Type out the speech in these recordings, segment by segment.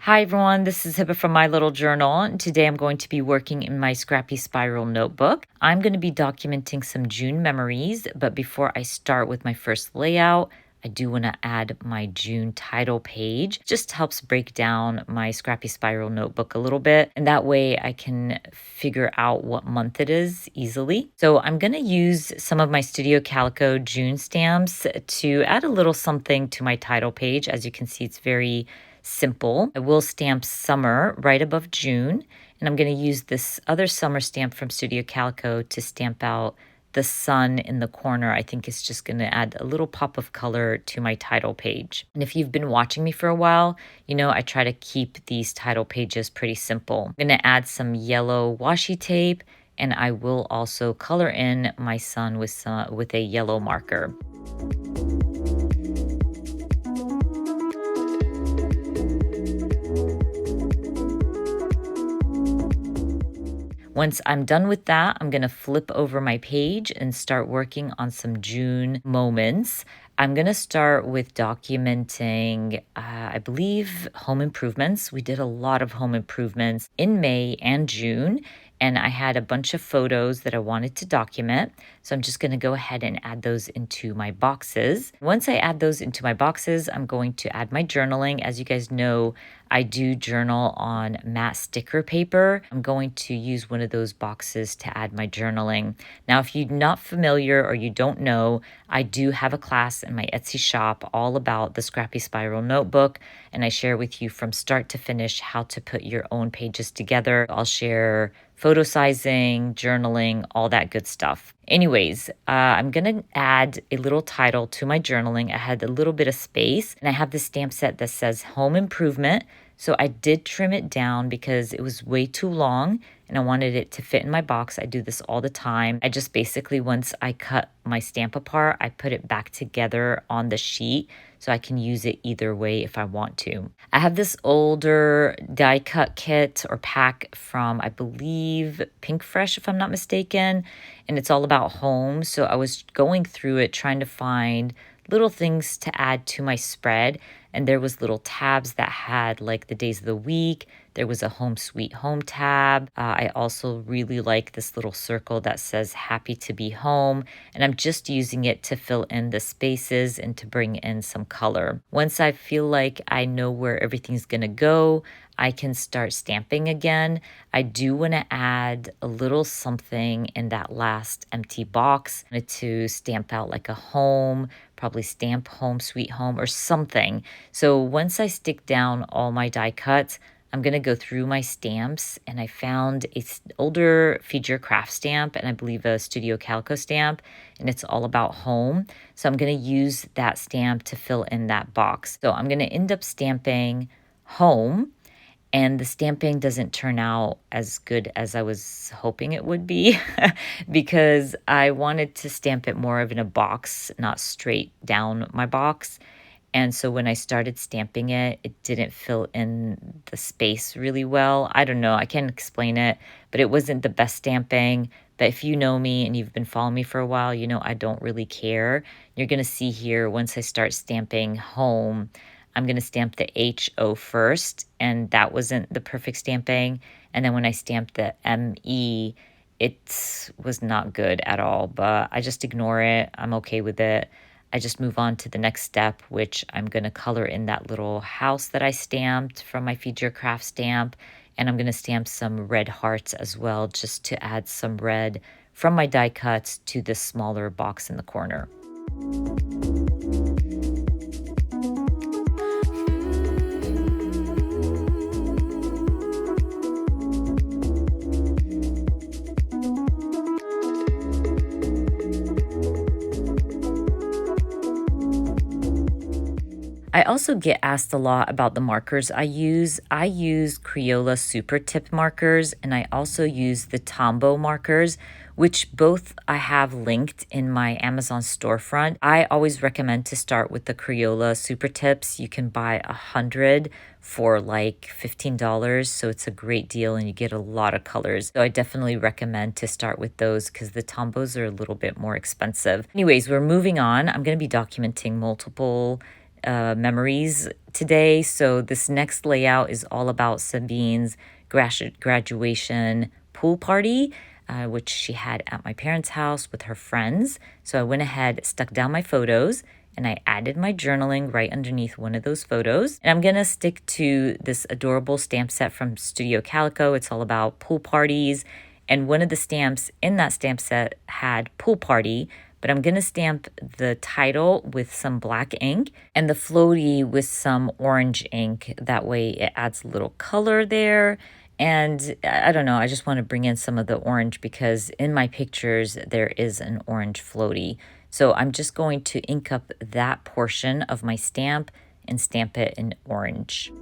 Hi everyone, this is Hiba from My Little Journal, and today I'm going to be working in my Scrappy Spiral notebook. I'm going to be documenting some June memories, but before I start with my first layout, I do want to add my June title page. Just helps break down my Scrappy Spiral notebook a little bit, and that way I can figure out what month it is easily. So I'm going to use some of my Studio Calico June stamps to add a little something to my title page. As you can see, it's very simple. I will stamp summer right above June, and I'm going to use this other summer stamp from Studio Calico to stamp out the sun in the corner. I think it's just going to add a little pop of color to my title page. And if you've been watching me for a while, you know I try to keep these title pages pretty simple. I'm going to add some yellow washi tape, and I will also color in my sun with a yellow marker. Once I'm done with that, I'm going to flip over my page and start working on some June moments. I'm going to start with documenting, I believe, home improvements. We did a lot of home improvements in May and June, and I had a bunch of photos that I wanted to document. So I'm just going to go ahead and add those into my boxes. Once I add those into my boxes, I'm going to add my journaling. As you guys know, I do journal on matte sticker paper. I'm going to use one of those boxes to add my journaling. Now, if you're not familiar or you don't know, I do have a class in my Etsy shop all about the Scrappy Spiral notebook, and I share with you from start to finish how to put your own pages together. I'll share photo sizing, journaling, all that good stuff. Anyways, I'm going to add a little title to my journaling. I had a little bit of space, and I have this stamp set that says Home Improvement. So I did trim it down because it was way too long and I wanted it to fit in my box. I do this all the time. I just basically, once I cut my stamp apart, I put it back together on the sheet so I can use it either way if I want to. I have this older die cut kit or pack from, I believe, Pink Fresh, if I'm not mistaken, and it's all about home. So I was going through it trying to find little things to add to my spread, and there was little tabs that had like the days of the week. There was a home sweet home tab. I also really like this little circle that says happy to be home, and I'm just using it to fill in the spaces and to bring in some color. Once I feel like I know where everything's gonna go, I can start stamping again. I do want to add a little something in that last empty box. I wanted to stamp out like a home, probably stamp home sweet home or something. So once I stick down all my die cuts, I'm going to go through my stamps, and I found an older Feed Your Craft stamp, and I believe a Studio Calico stamp, and it's all about home. So I'm going to use that stamp to fill in that box. So I'm going to end up stamping home, and the stamping doesn't turn out as good as I was hoping it would be because I wanted to stamp it more of in a box, not straight down my box. And so when I started stamping it, it didn't fill in the space really well. I don't know. I can't explain it, but it wasn't the best stamping. But if you know me and you've been following me for a while, you know I don't really care. You're going to see here, once I start stamping home, I'm going to stamp the HO first, and that wasn't the perfect stamping. And then when I stamped the ME, it was not good at all, but I just ignore it. I'm okay with it. I just move on to the next step, which I'm going to color in that little house that I stamped from my Feed Your Craft stamp. And I'm going to stamp some red hearts as well, just to add some red from my die cuts to this smaller box in the corner. I also get asked a lot about the markers I use. I use Crayola Super Tip markers, and I also use the Tombow markers, which both I have linked in my Amazon storefront. I always recommend to start with the Crayola Super Tips. You can buy 100 for like $15, so it's a great deal and you get a lot of colors. So I definitely recommend to start with those because the Tombows are a little bit more expensive. Anyways, we're moving on. I'm going to be documenting multiple memories today. So this next layout is all about Sabine's graduation pool party, which she had at my parents' house with her friends. So I went ahead, stuck down my photos, and I added my journaling right underneath one of those photos. And I'm gonna stick to this adorable stamp set from Studio Calico. It's all about pool parties. And one of the stamps in that stamp set had pool party, but I'm gonna stamp the title with some black ink and the floaty with some orange ink. That way it adds a little color there. And I don't know, I just want to bring in some of the orange because in my pictures there is an orange floaty. So I'm just going to ink up that portion of my stamp and stamp it in orange.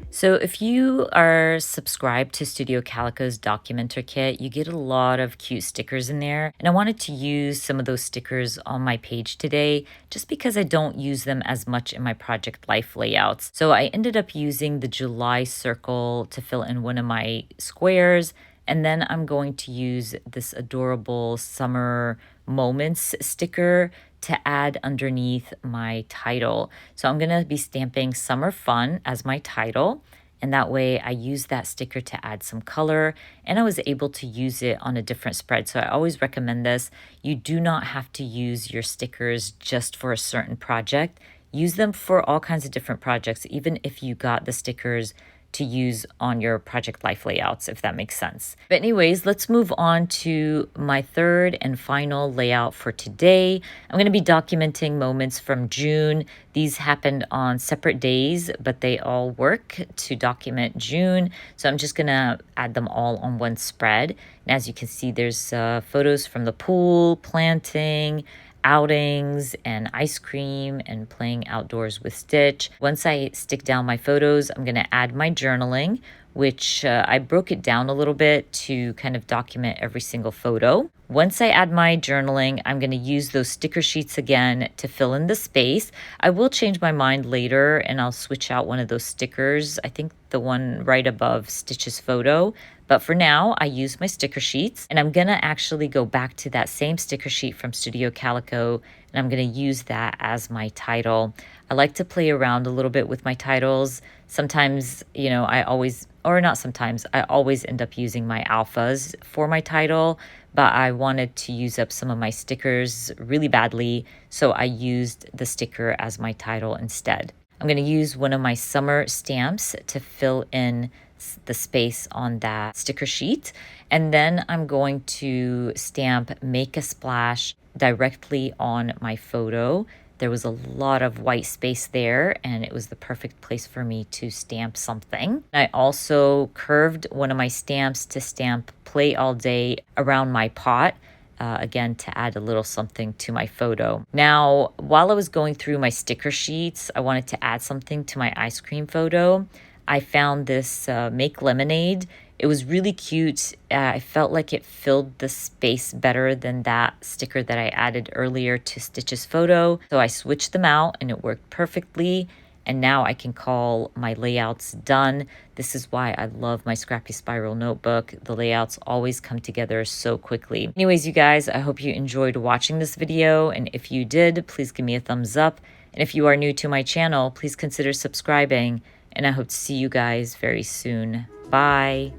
So if you are subscribed to Studio Calico's Documenter Kit, you get a lot of cute stickers in there. And I wanted to use some of those stickers on my page today, just because I don't use them as much in my Project Life layouts. So I ended up using the July circle to fill in one of my squares. And then I'm going to use this adorable summer moments sticker to add underneath my title. So I'm going to be stamping Summer Fun as my title. And that way I use that sticker to add some color, and I was able to use it on a different spread. So I always recommend this. You do not have to use your stickers just for a certain project. Use them for all kinds of different projects, even if you got the stickers to use on your Project Life layouts, if that makes sense. But anyways, let's move on to my third and final layout for today. I'm going to be documenting moments from June. These happened on separate days, but they all work to document June. So I'm just going to add them all on one spread. And as you can see, there's photos from the pool, planting, outings, and ice cream, and playing outdoors with Stitch. Once I stick down my photos, I'm going to add my journaling, which I broke it down a little bit to kind of document every single photo. Once I add my journaling, I'm going to use those sticker sheets again to fill in the space. I will change my mind later and I'll switch out one of those stickers. I think the one right above Stitch's photo. But for now, I use my sticker sheets, and I'm going to actually go back to that same sticker sheet from Studio Calico, and I'm going to use that as my title. I like to play around a little bit with my titles. Sometimes, you know, I always end up using my alphas for my title, but I wanted to use up some of my stickers really badly, so I used the sticker as my title instead. I'm going to use one of my summer stamps to fill in the space on that sticker sheet. And then I'm going to stamp Make a Splash directly on my photo. There was a lot of white space there, and it was the perfect place for me to stamp something. I also curved one of my stamps to stamp Play All Day around my pot. Again, to add a little something to my photo. Now, while I was going through my sticker sheets, I wanted to add something to my ice cream photo. I found this Make Lemonade. It was really cute. I felt like it filled the space better than that sticker that I added earlier to Stitch's photo. So I switched them out and it worked perfectly. And now I can call my layouts done. This is why I love my Scrappy Spiral notebook. The layouts always come together so quickly. Anyways, you guys, I hope you enjoyed watching this video. And if you did, please give me a thumbs up. And if you are new to my channel, please consider subscribing. And I hope to see you guys very soon. Bye.